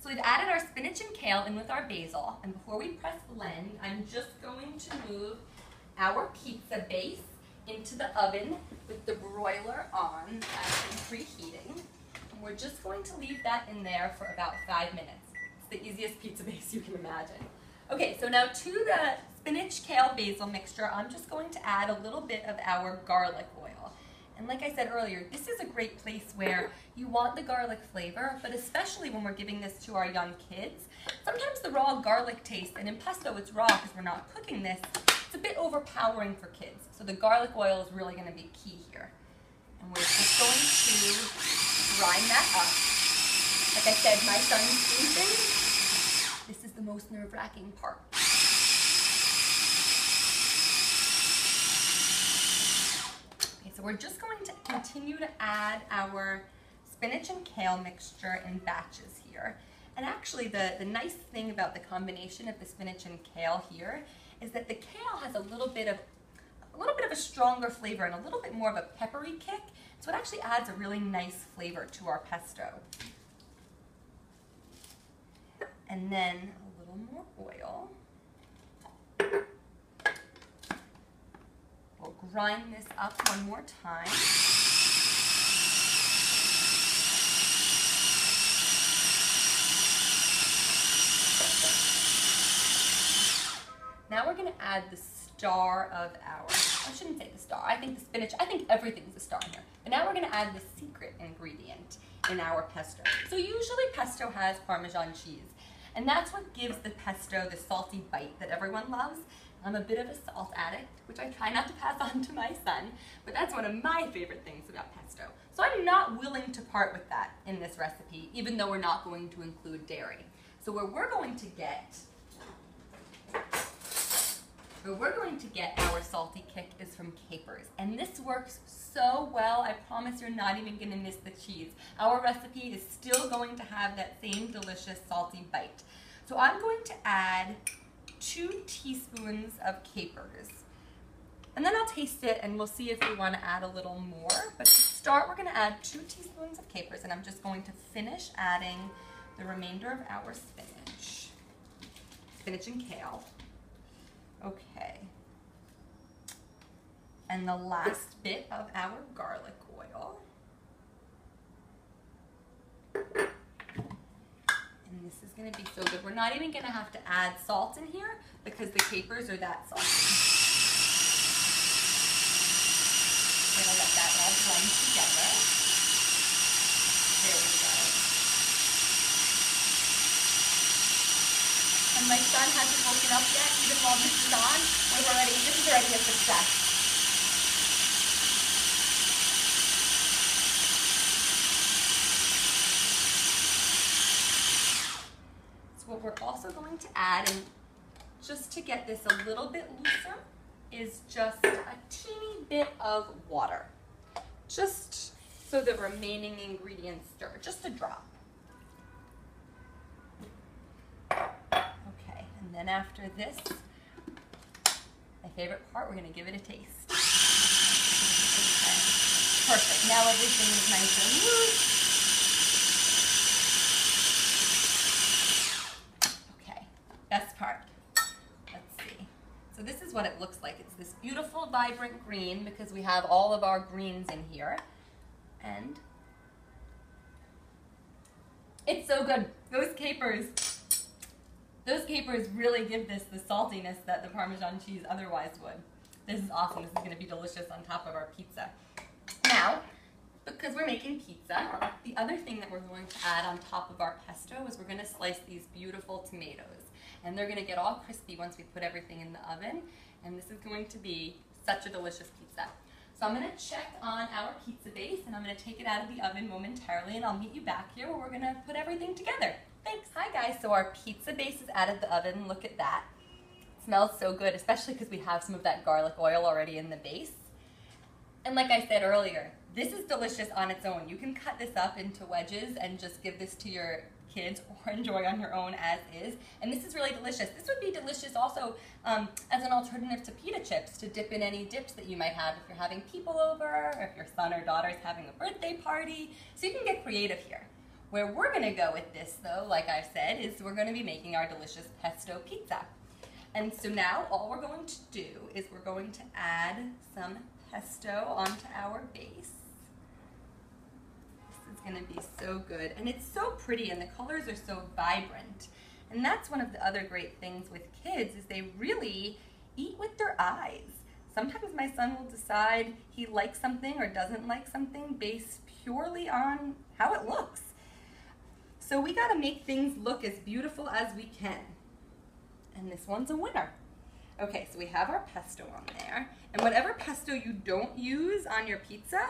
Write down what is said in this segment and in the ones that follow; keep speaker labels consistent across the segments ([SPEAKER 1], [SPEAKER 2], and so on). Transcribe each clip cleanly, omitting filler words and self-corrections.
[SPEAKER 1] So we've added our spinach and kale in with our basil, and before we press blend, I'm just going to move our pizza base into the oven with the broiler on and preheating. And we're just going to leave that in there for about 5 minutes. It's the easiest pizza base you can imagine. Okay, so now to the spinach, kale, basil mixture, I'm just going to add a little bit of our garlic oil. And like I said earlier, this is a great place where you want the garlic flavor, but especially when we're giving this to our young kids. Sometimes the raw garlic taste, and in pesto it's raw because we're not cooking this, it's a bit overpowering for kids. So the garlic oil is really going to be key here. And we're just going to grind that up. Like I said, my son's sleeping. This is the most nerve-wracking part. So we're just going to continue to add our spinach and kale mixture in batches here. And actually the nice thing about the combination of the spinach and kale here is that the kale has a little bit of a stronger flavor and a little bit more of a peppery kick. So it actually adds a really nice flavor to our pesto. And then a little more oil. We'll grind this up one more time. Now we're going to add the star of our, I shouldn't say the star, I think the spinach, I think everything's a star here. But now we're going to add the secret ingredient in our pesto. So usually pesto has Parmesan cheese, and that's what gives the pesto the salty bite that everyone loves. I'm a bit of a salt addict, which I try not to pass on to my son, but that's one of my favorite things about pesto. So I'm not willing to part with that in this recipe, even though we're not going to include dairy. So where we're going to get our salty kick is from capers. And this works so well, I promise you're not even gonna miss the cheese. Our recipe is still going to have that same delicious salty bite. So I'm going to add 2 teaspoons of capers. And then I'll taste it and we'll see if we want to add a little more. But to start, we're going to add 2 teaspoons of capers, and I'm just going to finish adding the remainder of our spinach and kale. Okay. And the last bit of our garlic oil. And this is going to be so good. We're not even going to have to add salt in here because the capers are that salty. We're going to let that all blend together. There we go. And my son hasn't woken up yet, even while this is on. This is already a success. What we're also going to add, and just to get this a little bit looser, is just a teeny bit of water. Just so the remaining ingredients stir, just a drop. Okay, and then after this, my favorite part, we're going to give it a taste. Okay, perfect. Now everything is nice and loose. Best part. Let's see. So this is what it looks like. It's this beautiful, vibrant green because we have all of our greens in here. And it's so good. Those capers really give this the saltiness that the Parmesan cheese otherwise would. This is awesome. This is going to be delicious on top of our pizza. Now, because we're making pizza, the other thing that we're going to add on top of our pesto is we're going to slice these beautiful tomatoes. And they're going to get all crispy once we put everything in the oven. And this is going to be such a delicious pizza. So I'm going to check on our pizza base, and I'm going to take it out of the oven momentarily, and I'll meet you back here where we're going to put everything together. Thanks. Hi guys, so our pizza base is out of the oven. Look at that. It smells so good, especially because we have some of that garlic oil already in the base. And like I said earlier, this is delicious on its own. You can cut this up into wedges and just give this to your kids or enjoy on your own as is. And this is really delicious. This would be delicious also as an alternative to pita chips, to dip in any dips that you might have if you're having people over, or if your son or daughter is having a birthday party. So you can get creative here. Where we're gonna go with this though, like I've said, is we're gonna be making our delicious pesto pizza. And so now all we're going to do is we're going to add some pesto onto our base. This is gonna be so good. And it's so pretty and the colors are so vibrant. And that's one of the other great things with kids is they really eat with their eyes. Sometimes my son will decide he likes something or doesn't like something based purely on how it looks. So we gotta make things look as beautiful as we can. And this one's a winner. Okay, so we have our pesto on there. And whatever pesto you don't use on your pizza,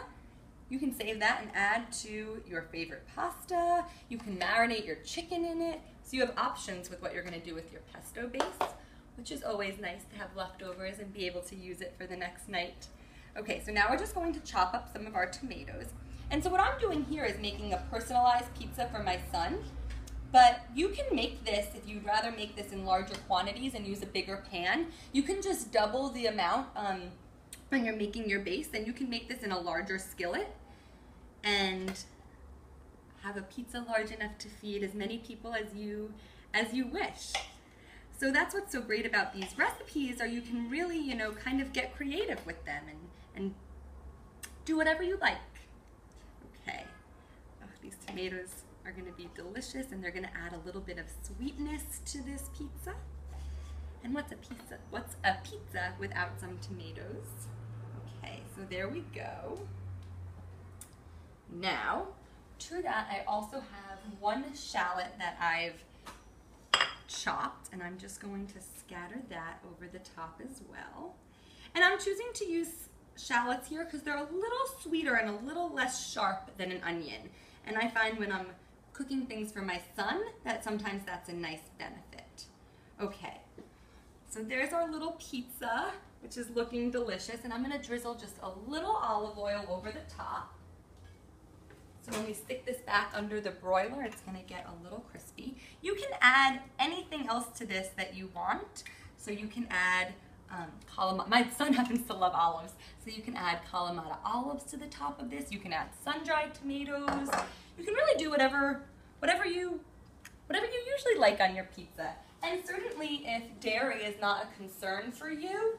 [SPEAKER 1] you can save that and add to your favorite pasta. You can marinate your chicken in it. So you have options with what you're gonna do with your pesto base, which is always nice to have leftovers and be able to use it for the next night. Okay, so now we're just going to chop up some of our tomatoes. And so what I'm doing here is making a personalized pizza for my son, but you can make this, if you'd rather make this in larger quantities and use a bigger pan, you can just double the amount when you're making your base, and you can make this in a larger skillet and have a pizza large enough to feed as many people as you wish. So that's what's so great about these recipes, are you can really, you know, kind of get creative with them and do whatever you like. Okay, oh, these tomatoes are gonna be delicious and they're gonna add a little bit of sweetness to this pizza. And what's a pizza? What's a pizza without some tomatoes? Okay, so there we go. Now, to that I also have one shallot that I've chopped, and I'm just going to scatter that over the top as well. And I'm choosing to use shallots here because they're a little sweeter and a little less sharp than an onion. And I find when I'm cooking things for my son that sometimes that's a nice benefit. Okay, so there's our little pizza, which is looking delicious, and I'm gonna drizzle just a little olive oil over the top. So when we stick this back under the broiler, it's gonna get a little crispy. You can add anything else to this that you want. So you can add my son happens to love olives, so you can add Kalamata olives to the top of this. You can add sun-dried tomatoes. You can really do whatever you usually like on your pizza. And certainly if dairy is not a concern for you,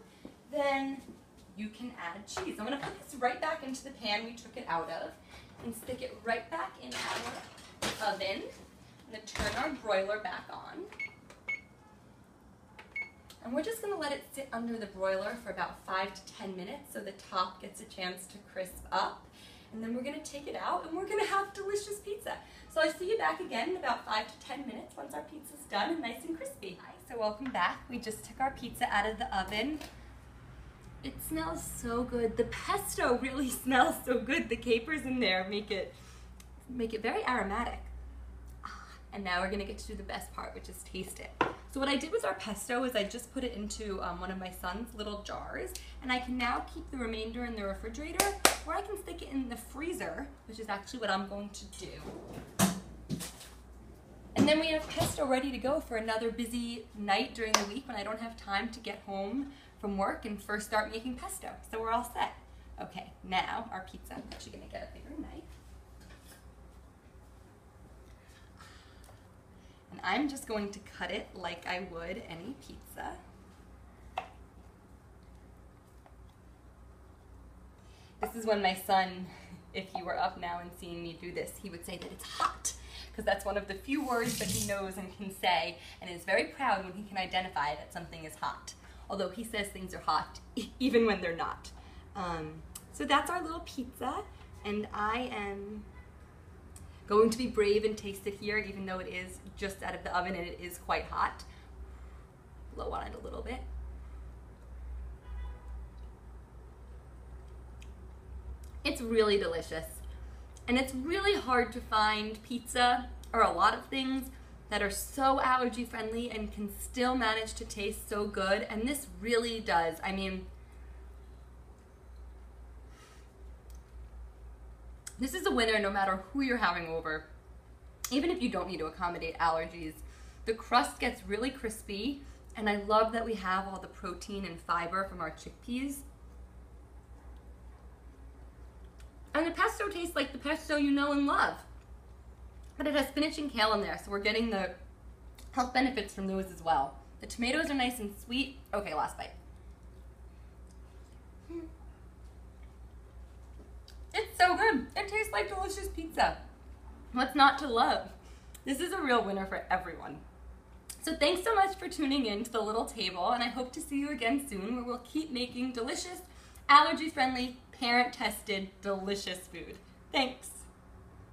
[SPEAKER 1] then you can add cheese. I'm gonna put this right back into the pan we took it out of and stick it right back in our oven. I'm gonna turn our broiler back on. And we're just gonna let it sit under the broiler for about 5 to 10 minutes so the top gets a chance to crisp up. And then we're gonna take it out and we're gonna have delicious pizza. So I'll see you back again in about 5 to 10 minutes once our pizza's done and nice and crispy. Hi, so welcome back. We just took our pizza out of the oven. It smells so good. The pesto really smells so good. The capers in there make it very aromatic. And now we're gonna get to do the best part, which is taste it. So what I did with our pesto is I just put it into one of my son's little jars, and I can now keep the remainder in the refrigerator, or I can stick it in the freezer, which is actually what I'm going to do. And then we have pesto ready to go for another busy night during the week when I don't have time to get home from work and first start making pesto. So we're all set. Okay, now our pizza. I'm actually gonna get a bigger knife. And I'm just going to cut it like I would any pizza. This is when my son, if he were up now and seeing me do this, he would say that it's hot, because that's one of the few words that he knows and can say, and is very proud when he can identify that something is hot. Although he says things are hot, even when they're not. So that's our little pizza, and I am going to be brave and taste it here, even though it is just out of the oven and it is quite hot. Blow on it a little bit. It's really delicious. And it's really hard to find pizza, or a lot of things, that are so allergy friendly and can still manage to taste so good. And this really does. I mean, this is a winner no matter who you're having over. Even if you don't need to accommodate allergies, the crust gets really crispy, and I love that we have all the protein and fiber from our chickpeas. And the pesto tastes like the pesto you know and love. but it has spinach and kale in there, so we're getting the health benefits from those as well. The tomatoes are nice and sweet. Okay, last bite. It's so good. It tastes like delicious pizza. What's not to love? This is a real winner for everyone. So thanks so much for tuning in to The Little Table, and I hope to see you again soon where we'll keep making delicious, allergy-friendly, parent-tested, delicious food. Thanks.